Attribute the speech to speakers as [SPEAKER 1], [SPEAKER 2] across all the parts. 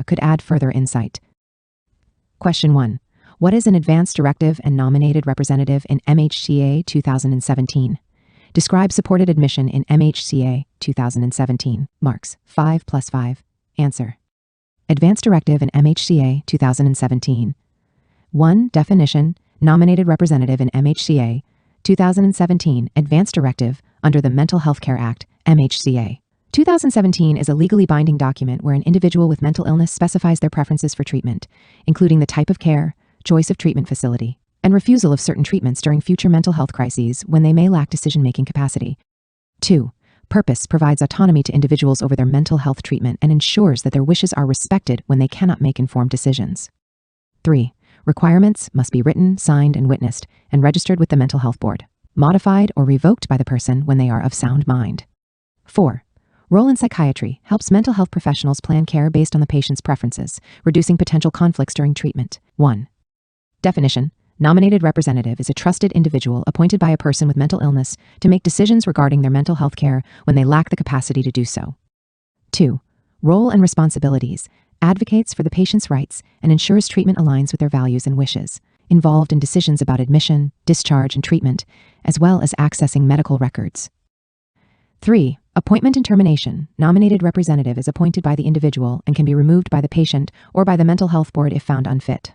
[SPEAKER 1] could add further insight. Question 1. What is an advance directive and nominated representative in MHCA 2017? Describe supported admission in MHCA 2017. Marks 5+5. Answer. Advance directive in MHCA 2017. 1. Definition. Nominated representative in MHCA 2017 Advance Directive under the Mental Health Care Act, MHCA. 2017 is a legally binding document where an individual with mental illness specifies their preferences for treatment, including the type of care, choice of treatment facility, and refusal of certain treatments during future mental health crises when they may lack decision-making capacity. 2. Purpose provides autonomy to individuals over their mental health treatment and ensures that their wishes are respected when they cannot make informed decisions. 3. Requirements must be written, signed, and witnessed, and registered with the Mental Health Board, modified or revoked by the person when they are of sound mind. 4. Role in psychiatry helps mental health professionals plan care based on the patient's preferences, reducing potential conflicts during treatment. 1. Definition. Nominated representative is a trusted individual appointed by a person with mental illness to make decisions regarding their mental health care when they lack the capacity to do so. 2. Role and responsibilities. Advocates for the patient's rights and ensures treatment aligns with their values and wishes, involved in decisions about admission, discharge, and treatment, as well as accessing medical records. 3. Appointment and termination. Nominated representative is appointed by the individual and can be removed by the patient or by the mental health board if found unfit.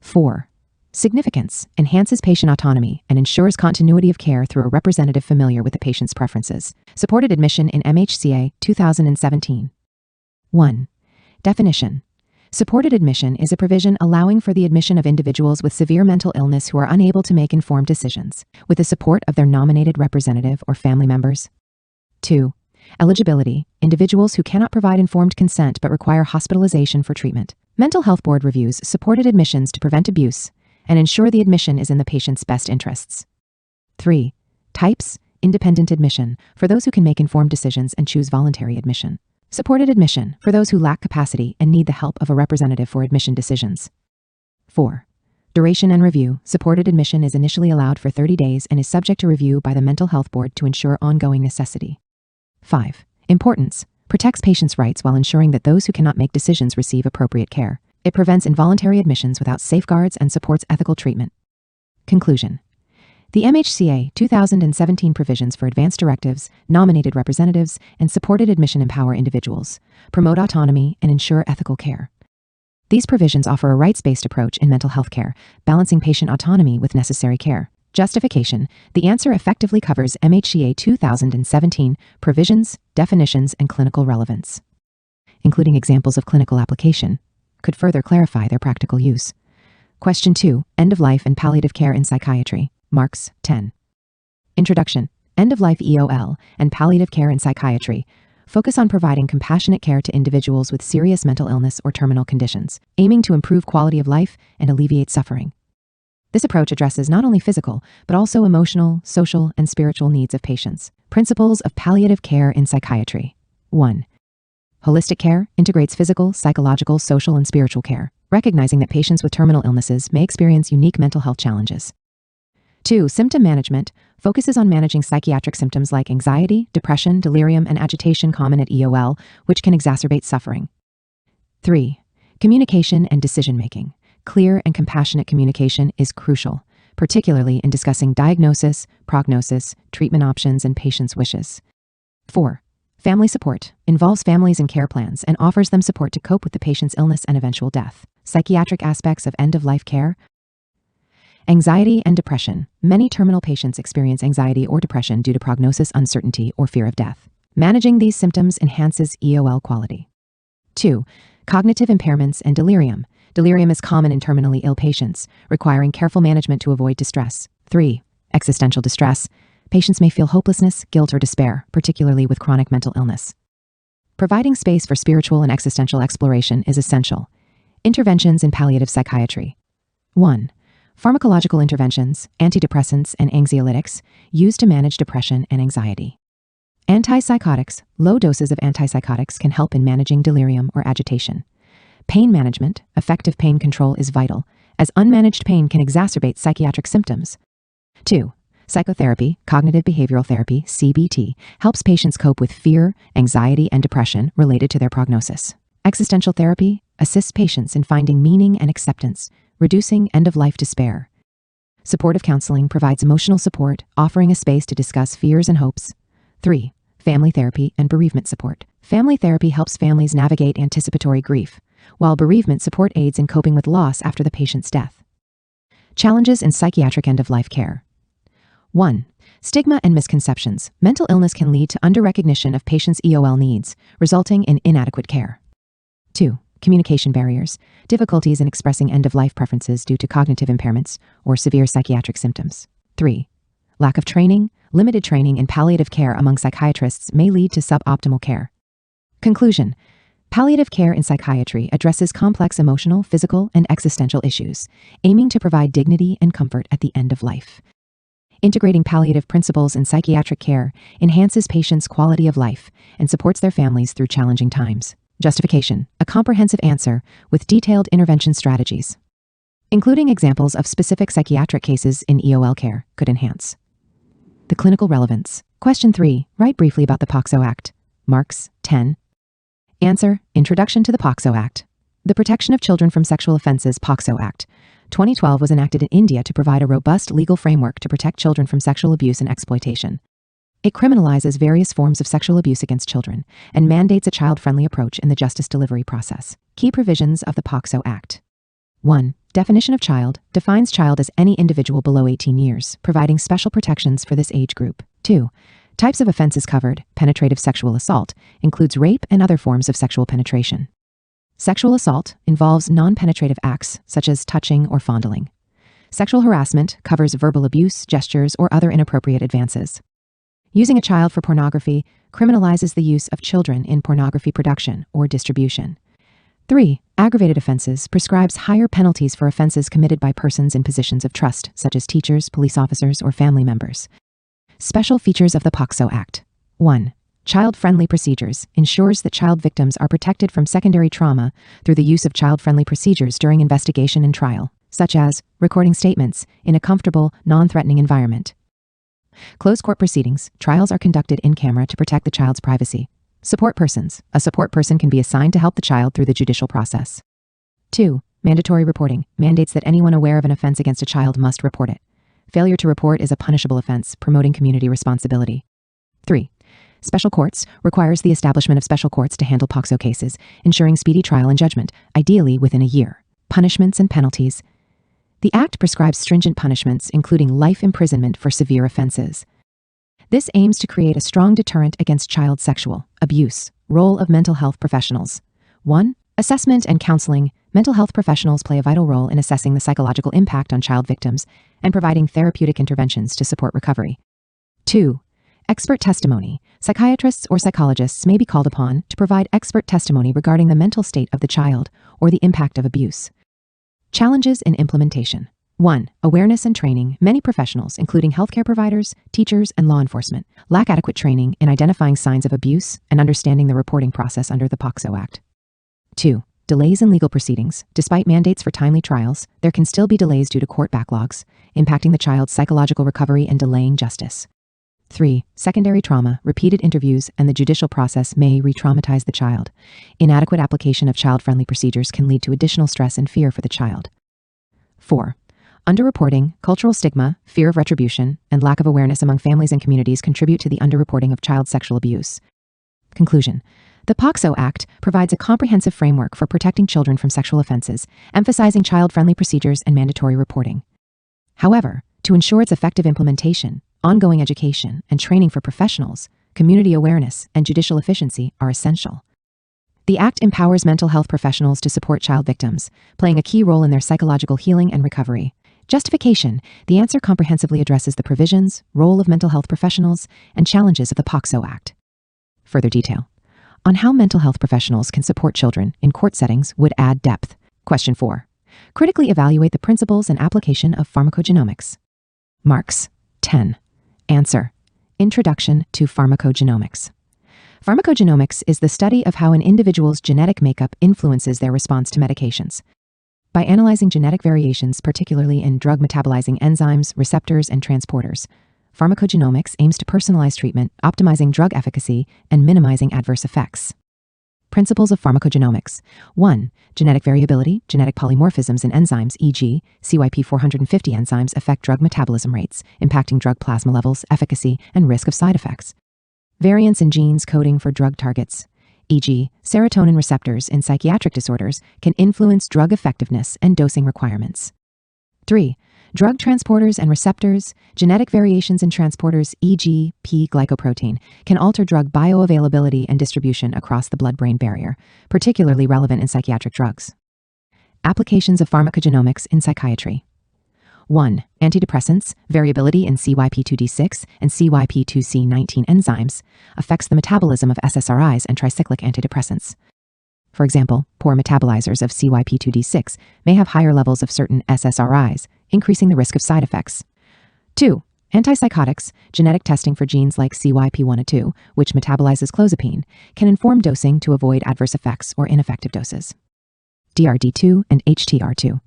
[SPEAKER 1] 4. Significance. Enhances patient autonomy and ensures continuity of care through a representative familiar with the patient's preferences. Supported admission in MHCA 2017. 1. Definition. Supported admission is a provision allowing for the admission of individuals with severe mental illness who are unable to make informed decisions, with the support of their nominated representative or family members. 2. Eligibility. Individuals who cannot provide informed consent but require hospitalization for treatment. Mental Health Board reviews supported admissions to prevent abuse and ensure the admission is in the patient's best interests. 3. Types. Independent admission, for those who can make informed decisions and choose voluntary admission. Supported admission, for those who lack capacity and need the help of a representative for admission decisions. 4. Duration and review. Supported admission is initially allowed for 30 days and is subject to review by the Mental Health Board to ensure ongoing necessity. 5. Importance. Protects patients' rights while ensuring that those who cannot make decisions receive appropriate care. It prevents involuntary admissions without safeguards and supports ethical treatment. Conclusion. The MHCA 2017 provisions for advance directives, nominated representatives, and supported admission empower individuals, promote autonomy, and ensure ethical care. These provisions offer a rights-based approach in mental health care, balancing patient autonomy with necessary care. Justification. The answer effectively covers MHCA 2017 provisions, definitions, and clinical relevance. Including examples of clinical application, could further clarify their practical use. Question 2. End-of-life and palliative care in psychiatry. Marks 10. Introduction. End-of-life EOL and palliative care in psychiatry focus on providing compassionate care to individuals with serious mental illness or terminal conditions, aiming to improve quality of life and alleviate suffering. This approach addresses not only physical, but also emotional, social, and spiritual needs of patients. Principles of palliative care in psychiatry. 1. Holistic care integrates physical, psychological, social, and spiritual care, recognizing that patients with terminal illnesses may experience unique mental health challenges. 2. Symptom management focuses on managing psychiatric symptoms like anxiety, depression, delirium, and agitation common at EOL, which can exacerbate suffering. 3. Communication and decision-making. Clear and compassionate communication is crucial, particularly in discussing diagnosis, prognosis, treatment options, and patients' wishes. 4. Family support involves families in care plans and offers them support to cope with the patient's illness and eventual death. Psychiatric aspects of end-of-life care. Anxiety and depression. Many terminal patients experience anxiety or depression due to prognosis uncertainty or fear of death. Managing these symptoms enhances EOL quality. 2. Cognitive impairments and delirium. Delirium is common in terminally ill patients, requiring careful management to avoid distress. 3. Existential distress. Patients may feel hopelessness, guilt, or despair, particularly with chronic mental illness. Providing space for spiritual and existential exploration is essential. Interventions in palliative psychiatry. 1. Pharmacological interventions, antidepressants, and anxiolytics used to manage depression and anxiety. Antipsychotics. Low doses of antipsychotics can help in managing delirium or agitation. Pain management. Effective pain control is vital, as unmanaged pain can exacerbate psychiatric symptoms. 2. Psychotherapy, cognitive behavioral therapy, CBT, helps patients cope with fear, anxiety, and depression related to their prognosis. Existential therapy assists patients in finding meaning and acceptance, reducing end-of-life despair. Supportive counseling provides emotional support, offering a space to discuss fears and hopes. 3. Family therapy and bereavement support. Family therapy helps families navigate anticipatory grief, while bereavement support aids in coping with loss after the patient's death. Challenges in psychiatric end-of-life care. 1. Stigma and misconceptions. Mental illness can lead to under-recognition of patients' EOL needs, resulting in inadequate care. 2. Communication barriers. Difficulties in expressing end-of-life preferences due to cognitive impairments or severe psychiatric symptoms. 3. Lack of training. Limited training in palliative care among psychiatrists may lead to suboptimal care. Conclusion. Palliative care in psychiatry addresses complex emotional, physical, and existential issues, aiming to provide dignity and comfort at the end of life. Integrating palliative principles in psychiatric care enhances patients' quality of life and supports their families through challenging times. Justification. A comprehensive answer with detailed intervention strategies, including examples of specific psychiatric cases in EOL care, could enhance the clinical relevance. Question 3. Write briefly about the PSY Act. Marks, 10. Answer. Introduction to the PSY Act. The Protection of Children from Sexual Offences PSY Act, 2012 was enacted in India to provide a robust legal framework to protect children from sexual abuse and exploitation. It criminalizes various forms of sexual abuse against children and mandates a child-friendly approach in the justice delivery process. Key provisions of the PSY Act. 1. Definition of child defines child as any individual below 18 years, providing special protections for this age group. 2. Types of offenses covered. Penetrative sexual assault includes rape and other forms of sexual penetration. Sexual assault involves non-penetrative acts such as touching or fondling. Sexual harassment covers verbal abuse, gestures, or other inappropriate advances. Using a child for pornography criminalizes the use of children in pornography production or distribution. 3. Aggravated offenses prescribes higher penalties for offenses committed by persons in positions of trust, such as teachers, police officers, or family members. Special features of the PSY Act. 1. Child-friendly procedures ensures that child victims are protected from secondary trauma through the use of child-friendly procedures during investigation and trial, such as recording statements in a comfortable, non-threatening environment. Closed court proceedings. Trials are conducted in camera to protect the child's privacy. Support persons. A support person can be assigned to help the child through the judicial process. 2. Mandatory reporting mandates that anyone aware of an offense against a child must report it. Failure to report is a punishable offense, promoting community responsibility. 3. Special courts requires the establishment of special courts to handle PSY cases, ensuring speedy trial and judgment, ideally within a year. Punishments and penalties. The Act prescribes stringent punishments, including life imprisonment for severe offenses. This aims to create a strong deterrent against child sexual abuse. Role of mental health professionals. 1. Assessment and counseling. Mental health professionals play a vital role in assessing the psychological impact on child victims and providing therapeutic interventions to support recovery. 2. Expert testimony. Psychiatrists or psychologists may be called upon to provide expert testimony regarding the mental state of the child or the impact of abuse. Challenges in implementation. 1. Awareness and training. Many professionals, including healthcare providers, teachers, and law enforcement, lack adequate training in identifying signs of abuse and understanding the reporting process under the PSY Act. 2. Delays in legal proceedings. Despite mandates for timely trials, there can still be delays due to court backlogs, impacting the child's psychological recovery and delaying justice. 3. Secondary trauma. Repeated interviews and the judicial process may re-traumatize the child. Inadequate application of child-friendly procedures can lead to additional stress and fear for the child. 4. Underreporting, cultural stigma, fear of retribution, and lack of awareness among families and communities contribute to the underreporting of child sexual abuse. Conclusion. The PSY Act provides a comprehensive framework for protecting children from sexual offenses, emphasizing child-friendly procedures and mandatory reporting. However, to ensure its effective implementation, ongoing education and training for professionals, community awareness, and judicial efficiency are essential. The Act empowers mental health professionals to support child victims, playing a key role in their psychological healing and recovery. Justification. The answer comprehensively addresses the provisions, role of mental health professionals, and challenges of the PSY Act. Further detail on how mental health professionals can support children in court settings would add depth. Question 4. Critically evaluate the principles and application of pharmacogenomics. Marks, 10. Answer. Introduction to pharmacogenomics. Pharmacogenomics is the study of how an individual's genetic makeup influences their response to medications. By analyzing genetic variations, particularly in drug-metabolizing enzymes, receptors, and transporters, pharmacogenomics aims to personalize treatment, optimizing drug efficacy, and minimizing adverse effects. Principles of pharmacogenomics. 1. Genetic variability. Genetic polymorphisms in enzymes, e.g., CYP450 enzymes affect drug metabolism rates, impacting drug plasma levels, efficacy, and risk of side effects. Variants in genes coding for drug targets, e.g., serotonin receptors in psychiatric disorders, can influence drug effectiveness and dosing requirements. 3. Drug transporters and receptors. Genetic variations in transporters, e.g., P-glycoprotein, can alter drug bioavailability and distribution across the blood-brain barrier, particularly relevant in psychiatric drugs. Applications of pharmacogenomics in psychiatry. 1. Antidepressants. Variability in CYP2D6 and CYP2C19 enzymes affects the metabolism of SSRIs and tricyclic antidepressants. For example, poor metabolizers of CYP2D6 may have higher levels of certain SSRIs, increasing the risk of side effects. 2. Antipsychotics. Genetic testing for genes like CYP1A2, which metabolizes clozapine, can inform dosing to avoid adverse effects or ineffective doses. DRD2 and HTR2.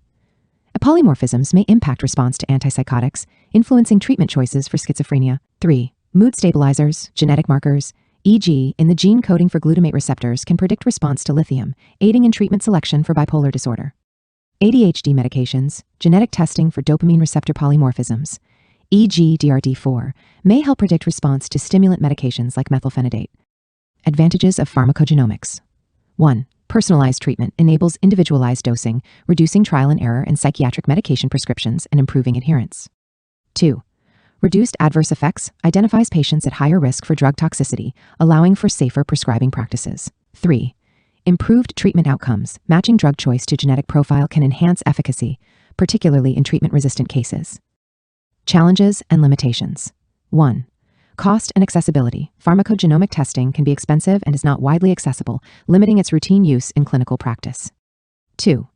[SPEAKER 1] Polymorphisms may impact response to antipsychotics, influencing treatment choices for schizophrenia. 3. Mood stabilizers. Genetic markers, e.g., in the gene coding for glutamate receptors, can predict response to lithium, aiding in treatment selection for bipolar disorder. ADHD medications. Genetic testing for dopamine receptor polymorphisms, e.g., DRD4, may help predict response to stimulant medications like methylphenidate. Advantages of pharmacogenomics. 1. Personalized treatment enables individualized dosing, reducing trial and error in psychiatric medication prescriptions and improving adherence. 2. Reduced adverse effects identifies patients at higher risk for drug toxicity, allowing for safer prescribing practices. 3. Improved treatment outcomes. Matching drug choice to genetic profile can enhance efficacy, particularly in treatment-resistant cases. Challenges and limitations. 1. Cost and accessibility. Pharmacogenomic testing can be expensive and is not widely accessible, limiting its routine use in clinical practice. 2.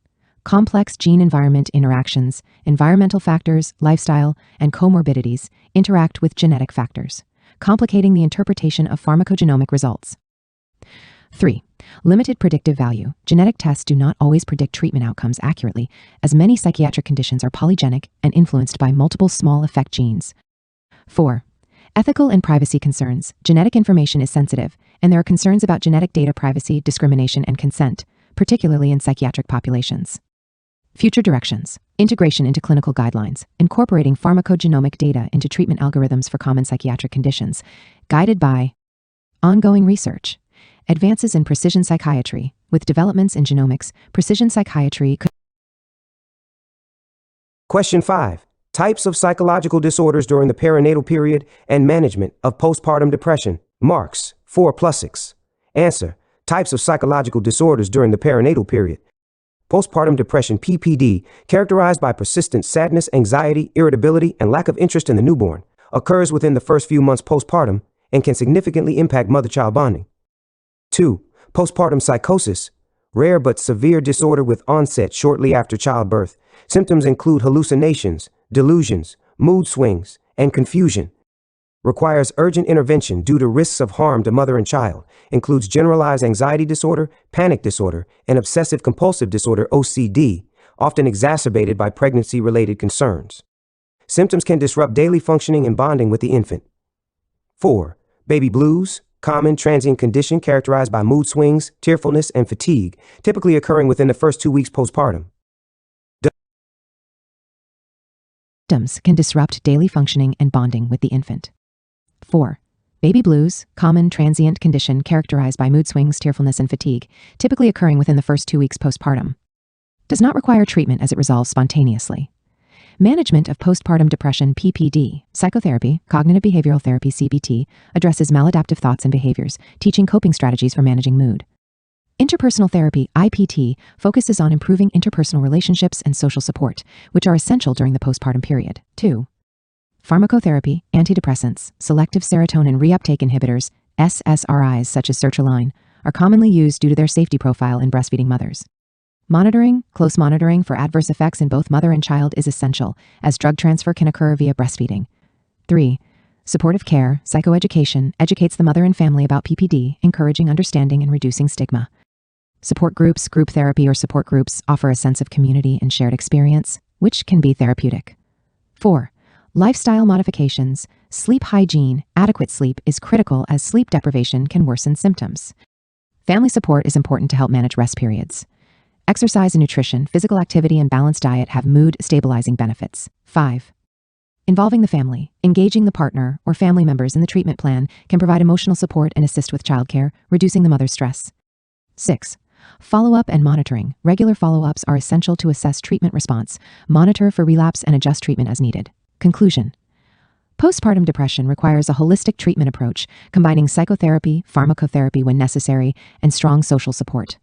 [SPEAKER 1] Complex gene-environment interactions. Environmental factors, lifestyle, and comorbidities interact with genetic factors, complicating the interpretation of pharmacogenomic results. 3. Limited predictive value. Genetic tests do not always predict treatment outcomes accurately, as many psychiatric conditions are polygenic and influenced by multiple small effect genes. 4. Ethical and privacy concerns. Genetic information is sensitive, and there are concerns about genetic data privacy, discrimination, and consent, particularly in psychiatric populations. Future directions. Integration into clinical guidelines, incorporating pharmacogenomic data into treatment algorithms for common psychiatric conditions, guided by ongoing research. Advances in precision psychiatry. With developments in genomics, precision psychiatry could...
[SPEAKER 2] Question 5. Types of psychological disorders during the perinatal period and management of postpartum depression. Marks, 4+6. Answer. Types of psychological disorders during the perinatal period. Postpartum depression, PPD, characterized by persistent sadness, anxiety, irritability, and lack of interest in the newborn, occurs within the first few months postpartum and can significantly impact mother-child bonding. 2. Postpartum psychosis, rare but severe disorder with onset shortly after childbirth. Symptoms include hallucinations, delusions, mood swings, and confusion. Requires urgent intervention due to risks of harm to mother and child. Includes generalized anxiety disorder, panic disorder, and obsessive compulsive disorder, OCD, often exacerbated by pregnancy-related concerns. Symptoms can disrupt daily functioning and bonding with the infant. 4. Baby blues, common transient condition characterized by mood swings, tearfulness, and fatigue, typically occurring within the first 2 weeks postpartum.
[SPEAKER 1] Symptoms can disrupt daily functioning and bonding with the infant. 4. Baby blues, common transient condition characterized by mood swings, tearfulness, and fatigue, typically occurring within the first 2 weeks postpartum. Does not require treatment as it resolves spontaneously. Management of postpartum depression, PPD, psychotherapy, cognitive behavioral therapy, CBT, addresses maladaptive thoughts and behaviors, teaching coping strategies for managing mood. Interpersonal therapy, IPT, focuses on improving interpersonal relationships and social support, which are essential during the postpartum period. 2. Pharmacotherapy, antidepressants, selective serotonin reuptake inhibitors, SSRIs such as sertraline, are commonly used due to their safety profile in breastfeeding mothers. Monitoring, close monitoring for adverse effects in both mother and child is essential, as drug transfer can occur via breastfeeding. 3. Supportive care, psychoeducation, educates the mother and family about PPD, encouraging understanding and reducing stigma. Support groups, group therapy, or support groups offer a sense of community and shared experience, which can be therapeutic. 4. Lifestyle modifications. Sleep hygiene. Adequate sleep is critical as sleep deprivation can worsen symptoms. Family support is important to help manage rest periods. Exercise and nutrition, physical activity, and balanced diet have mood-stabilizing benefits. 5. Involving the family. Engaging the partner or family members in the treatment plan can provide emotional support and assist with childcare, reducing the mother's stress. 6. Follow-up and monitoring. Regular follow-ups are essential to assess treatment response, monitor for relapse, and adjust treatment as needed. Conclusion. Postpartum depression requires a holistic treatment approach, combining psychotherapy, pharmacotherapy when necessary, and strong social support.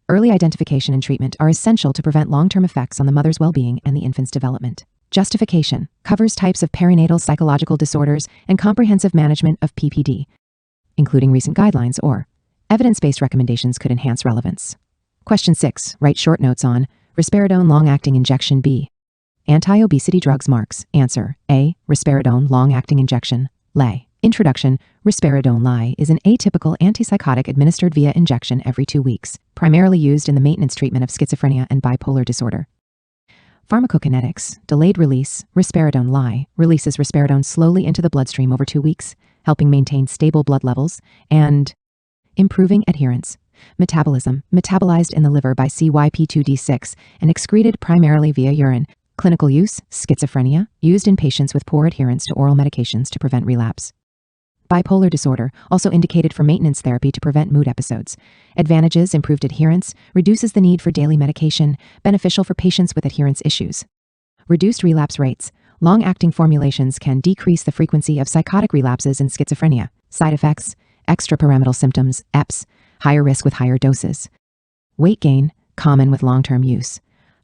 [SPEAKER 1] Early identification and treatment are essential to prevent long-term effects on the mother's well-being and the infant's development. Justification covers types of perinatal psychological disorders and comprehensive management of PPD, including recent guidelines or evidence-based recommendations could enhance relevance. Question 6. Write short notes on risperidone long-acting injection. B. Anti-obesity drugs. Marks. Answer. A. Risperidone long-acting injection. LAI. Introduction. Risperidone LAI is an atypical antipsychotic administered via injection every 2 weeks, primarily used in the maintenance treatment of schizophrenia and bipolar disorder. Pharmacokinetics. Delayed release. Risperidone LAI releases risperidone slowly into the bloodstream over 2 weeks, helping maintain stable blood levels and improving adherence. Metabolism. Metabolized in the liver by CYP2D6 and excreted primarily via urine. Clinical use. Schizophrenia, used in patients with poor adherence to oral medications to prevent relapse. Bipolar disorder, also indicated for maintenance therapy to prevent mood episodes. Advantages: improved adherence, reduces the need for daily medication, beneficial for patients with adherence issues. Reduced relapse rates. Long-acting formulations can decrease the frequency of psychotic relapses in schizophrenia. Side effects: extrapyramidal symptoms, EPS, higher risk with higher doses. Weight gain, common with long-term use.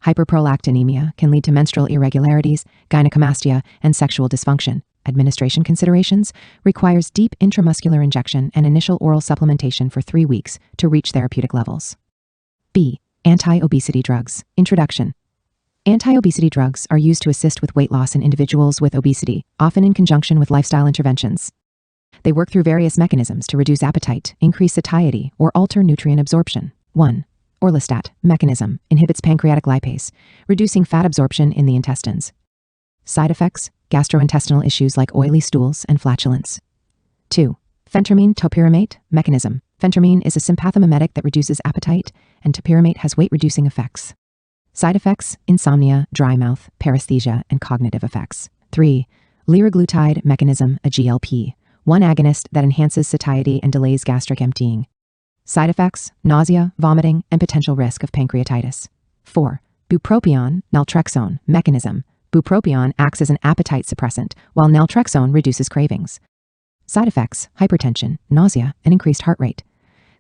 [SPEAKER 1] Hyperprolactinemia can lead to menstrual irregularities, gynecomastia, and sexual dysfunction. Administration considerations: requires deep intramuscular injection and initial oral supplementation for 3 weeks to reach therapeutic levels. B. Anti-obesity drugs. Introduction. Anti-obesity drugs are used to assist with weight loss in individuals with obesity, often in conjunction with lifestyle interventions. They work through various mechanisms to reduce appetite, increase satiety, or alter nutrient absorption. 1. Orlistat mechanism inhibits pancreatic lipase, reducing fat absorption in the intestines. Side effects: gastrointestinal issues like oily stools and flatulence. 2. Phentermine topiramate mechanism. Phentermine is a sympathomimetic that reduces appetite, and topiramate has weight-reducing effects. Side effects: insomnia, dry mouth, paresthesia, and cognitive effects. 3. Liraglutide mechanism, a GLP-1 agonist that enhances satiety and delays gastric emptying. Side effects: nausea, vomiting, and potential risk of pancreatitis. 4. Bupropion naltrexone mechanism. Bupropion acts as an appetite suppressant, while naltrexone reduces cravings. Side effects: hypertension, nausea, and increased heart rate.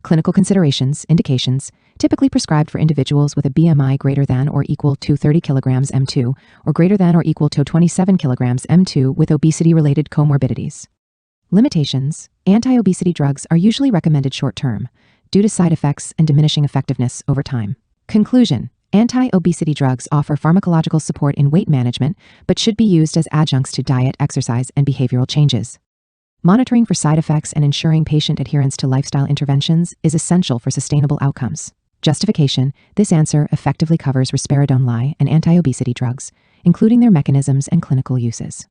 [SPEAKER 1] Clinical considerations, indications, typically prescribed for individuals with a BMI greater than or equal to 30 kilograms M2 or greater than or equal to 27 kilograms M2 with obesity-related comorbidities. Limitations: anti-obesity drugs are usually recommended short-term, due to side effects and diminishing effectiveness over time. Conclusion: anti-obesity drugs offer pharmacological support in weight management, but should be used as adjuncts to diet, exercise, and behavioral changes. Monitoring for side effects and ensuring patient adherence to lifestyle interventions is essential for sustainable outcomes. Justification: this answer effectively covers risperidone LAI and anti-obesity drugs, including their mechanisms and clinical uses.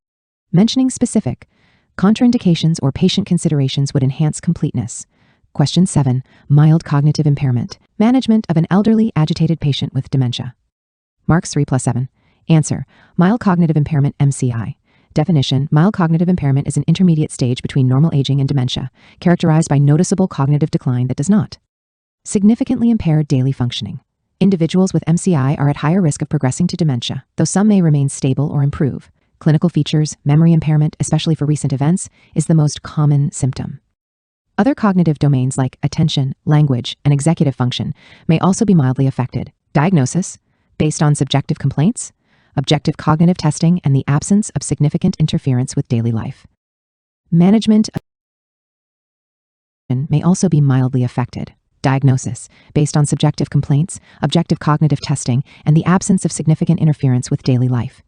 [SPEAKER 1] Mentioning specific contraindications or patient considerations would enhance completeness. Question 7. Mild cognitive impairment. Management of an elderly, agitated patient with dementia. Marks 3+7. Answer. Mild cognitive impairment, MCI. Definition: mild cognitive impairment is an intermediate stage between normal aging and dementia, characterized by noticeable cognitive decline that does not significantly impair daily functioning. Individuals with MCI are at higher risk of progressing to dementia, though some may remain stable or improve. Clinical features: memory impairment, especially for recent events, is the most common symptom. Other cognitive domains like attention, language, and executive function may also be mildly affected. Diagnosis: based on subjective complaints, objective cognitive testing, and the absence of significant interference with daily life. Management may also be mildly affected. Diagnosis: based on subjective complaints, objective cognitive testing, and the absence of significant interference with daily life.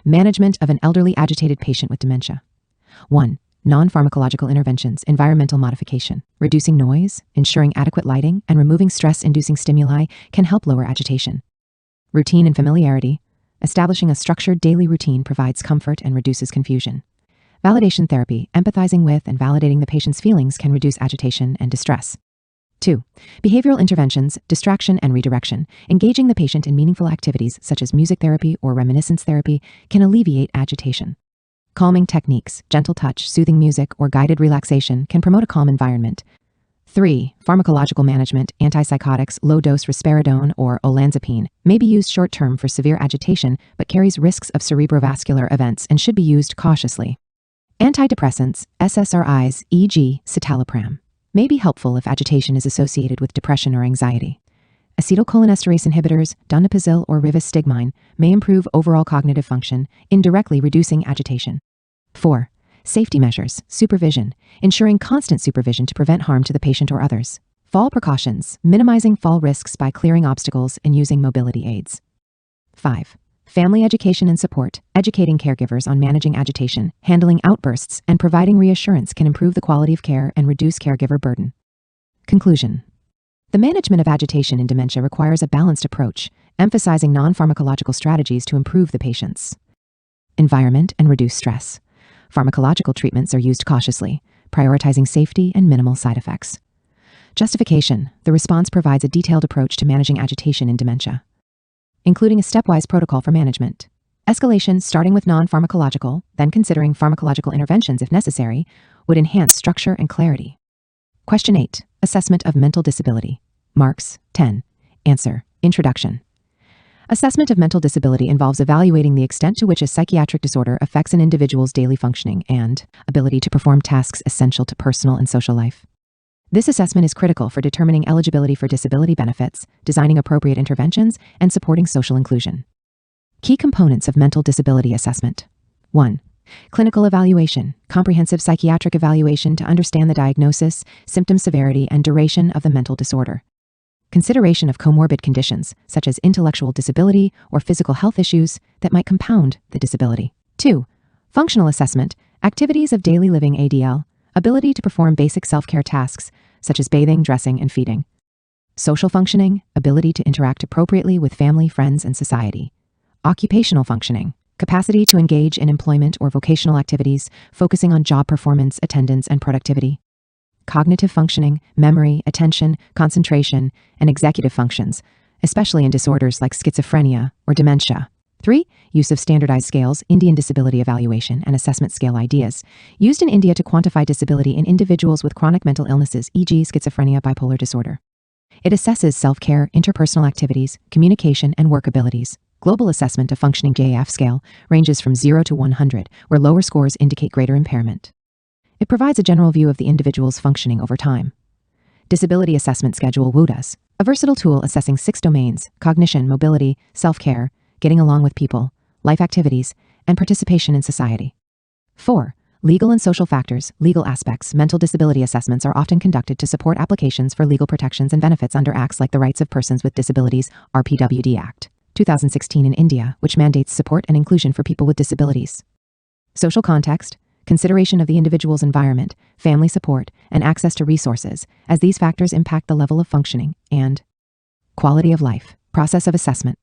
[SPEAKER 1] Management of an elderly agitated patient with dementia. 1. Non-pharmacological interventions: environmental modification. Reducing noise, ensuring adequate lighting, and removing stress-inducing stimuli can help lower agitation. Routine and familiarity. Establishing a structured daily routine provides comfort and reduces confusion. Validation therapy. Empathizing with and validating the patient's feelings can reduce agitation and distress. 2. Behavioral interventions, distraction and redirection. Engaging the patient in meaningful activities such as music therapy or reminiscence therapy can alleviate agitation. Calming techniques, gentle touch, soothing music, or guided relaxation can promote a calm environment. 3. Pharmacological management, antipsychotics, low-dose risperidone or olanzapine may be used short-term for severe agitation but carries risks of cerebrovascular events and should be used cautiously. Antidepressants, SSRIs, e.g. citalopram, may be helpful if agitation is associated with depression or anxiety. Acetylcholinesterase inhibitors, donepezil or rivastigmine, may improve overall cognitive function, indirectly reducing agitation. 4. Safety measures, supervision, ensuring constant supervision to prevent harm to the patient or others. Fall precautions, minimizing fall risks by clearing obstacles and using mobility aids. 5. Family education and support, educating caregivers on managing agitation, handling outbursts, and providing reassurance can improve the quality of care and reduce caregiver burden. Conclusion. The management of agitation in dementia requires a balanced approach, emphasizing non-pharmacological strategies to improve the patient's environment and reduce stress. Pharmacological treatments are used cautiously, prioritizing safety and minimal side effects. Justification. The response provides a detailed approach to managing agitation in dementia, including a stepwise protocol for management. Escalation, starting with non-pharmacological, then considering pharmacological interventions if necessary, would enhance structure and clarity. Question 8. Assessment of mental disability. Marks, 10. Answer. Introduction. Assessment of mental disability involves evaluating the extent to which a psychiatric disorder affects an individual's daily functioning and ability to perform tasks essential to personal and social life. This assessment is critical for determining eligibility for disability benefits, designing appropriate interventions, and supporting social inclusion. Key components of mental disability assessment. 1. Clinical evaluation, comprehensive psychiatric evaluation to understand the diagnosis, symptom severity, and duration of the mental disorder. Consideration of comorbid conditions, such as intellectual disability or physical health issues that might compound the disability. 2. Functional assessment, activities of daily living ADL, ability to perform basic self-care tasks, such as bathing, dressing, and feeding. Social functioning, ability to interact appropriately with family, friends, and society. Occupational functioning, capacity to engage in employment or vocational activities, focusing on job performance, attendance, and productivity. Cognitive functioning, memory, attention, concentration, and executive functions, especially in disorders like schizophrenia or dementia. 3. Use of standardized scales, Indian Disability Evaluation and Assessment Scale ideas, used in India to quantify disability in individuals with chronic mental illnesses, e.g. schizophrenia, bipolar disorder. It assesses self-care, interpersonal activities, communication, and work abilities. Global assessment of functioning JAF scale ranges from 0 to 100, where lower scores indicate greater impairment. It provides a general view of the individual's functioning over time. Disability Assessment Schedule WUDAS, a versatile tool assessing 6 domains: cognition, mobility, self-care, getting along with people, life activities, and participation in society. 4. Legal and social factors, legal aspects. Mental disability assessments are often conducted to support applications for legal protections and benefits under acts like the Rights of Persons with Disabilities, RPWD Act, 2016 in India, which mandates support and inclusion for people with disabilities. Social context, consideration of the individual's environment, family support, and access to resources, as these factors impact the level of functioning and quality of life. Process of assessment.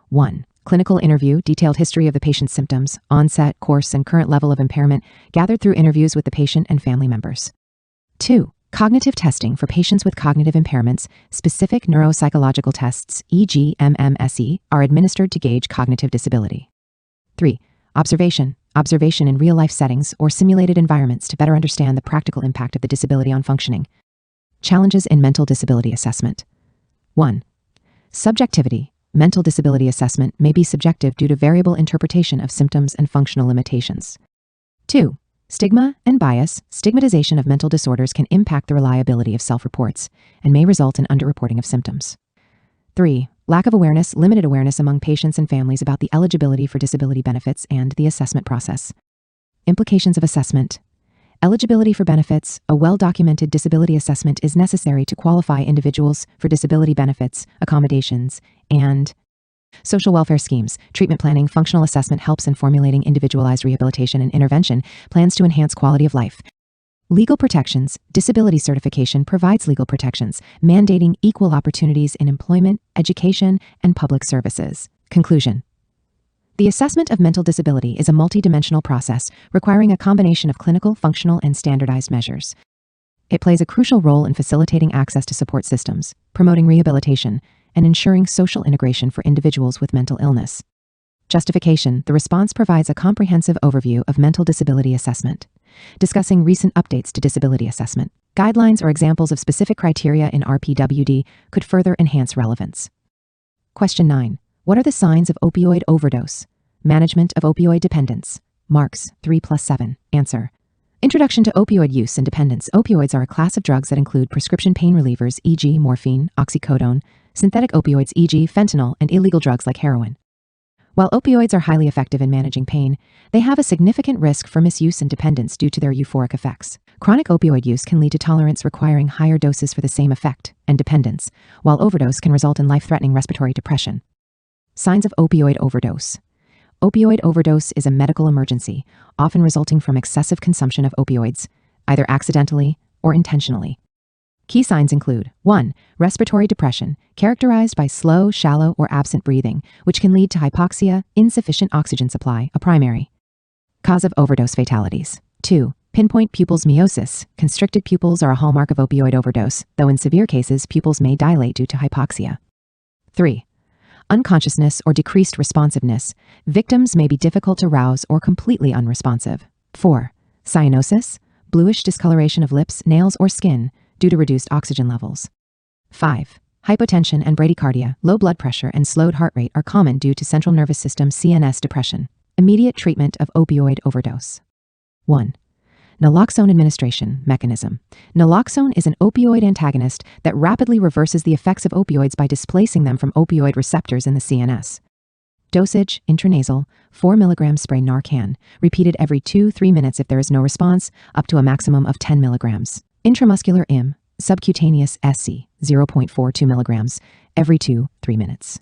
[SPEAKER 1] 1. Clinical interview, detailed history of the patient's symptoms, onset, course, and current level of impairment, gathered through interviews with the patient and family members. 2. Cognitive testing for patients with cognitive impairments. Specific neuropsychological tests, e.g. MMSE, are administered to gauge cognitive disability. 3. Observation in real-life settings or simulated environments to better understand the practical impact of the disability on functioning. Challenges in mental disability assessment. 1. Subjectivity. Mental disability assessment may be subjective due to variable interpretation of symptoms and functional limitations. 2. Stigma and bias. Stigmatization of mental disorders can impact the reliability of self-reports and may result in underreporting of symptoms. 3. Lack of awareness, limited awareness among patients and families about the eligibility for disability benefits and the assessment process. Implications of assessment. Eligibility for benefits. A well-documented disability assessment is necessary to qualify individuals for disability benefits, accommodations, and social welfare schemes. Treatment planning. Functional assessment helps in formulating individualized rehabilitation and intervention plans to enhance quality of life. Legal protections. Disability certification provides legal protections, mandating equal opportunities in employment, education, and public services. Conclusion. The assessment of mental disability is a multidimensional process requiring a combination of clinical, functional, and standardized measures. It plays a crucial role in facilitating access to support systems, promoting rehabilitation, and ensuring social integration for individuals with mental illness. Justification: the response provides a comprehensive overview of mental disability assessment, discussing recent updates to disability assessment. Guidelines or examples of specific criteria in RPWD could further enhance relevance. Question 9. What are the signs of opioid overdose? Management of opioid dependence. Marks 3+7. Answer: Introduction to opioid use and dependence. Opioids are a class of drugs that include prescription pain relievers, e.g. morphine, oxycodone, synthetic opioids, e.g. fentanyl, and illegal drugs like heroin. While opioids are highly effective in managing pain, they have a significant risk for misuse and dependence due to their euphoric effects. Chronic opioid use can lead to tolerance requiring higher doses for the same effect, and dependence, while overdose can result in life-threatening respiratory depression. Signs of opioid overdose. Opioid overdose is a medical emergency, often resulting from excessive consumption of opioids, either accidentally or intentionally. Key signs include 1. Respiratory depression, characterized by slow, shallow, or absent breathing, which can lead to hypoxia, insufficient oxygen supply, a primary cause of overdose fatalities. 2. Pinpoint pupils meiosis. Constricted pupils are a hallmark of opioid overdose, though in severe cases, pupils may dilate due to hypoxia. 3. Unconsciousness or decreased responsiveness. Victims may be difficult to rouse or completely unresponsive. 4. Cyanosis, bluish discoloration of lips, nails, or skin due to reduced oxygen levels. 5. Hypotension and bradycardia, low blood pressure and slowed heart rate are common due to central nervous system CNS depression. Immediate treatment of opioid overdose. 1. Naloxone administration mechanism. Naloxone is an opioid antagonist that rapidly reverses the effects of opioids by displacing them from opioid receptors in the CNS. Dosage: intranasal, 4 mg spray Narcan, repeated every 2-3 minutes if there is no response, up to a maximum of 10 mg. Intramuscular IM, subcutaneous SC, 0.42 mg, every 2-3 minutes.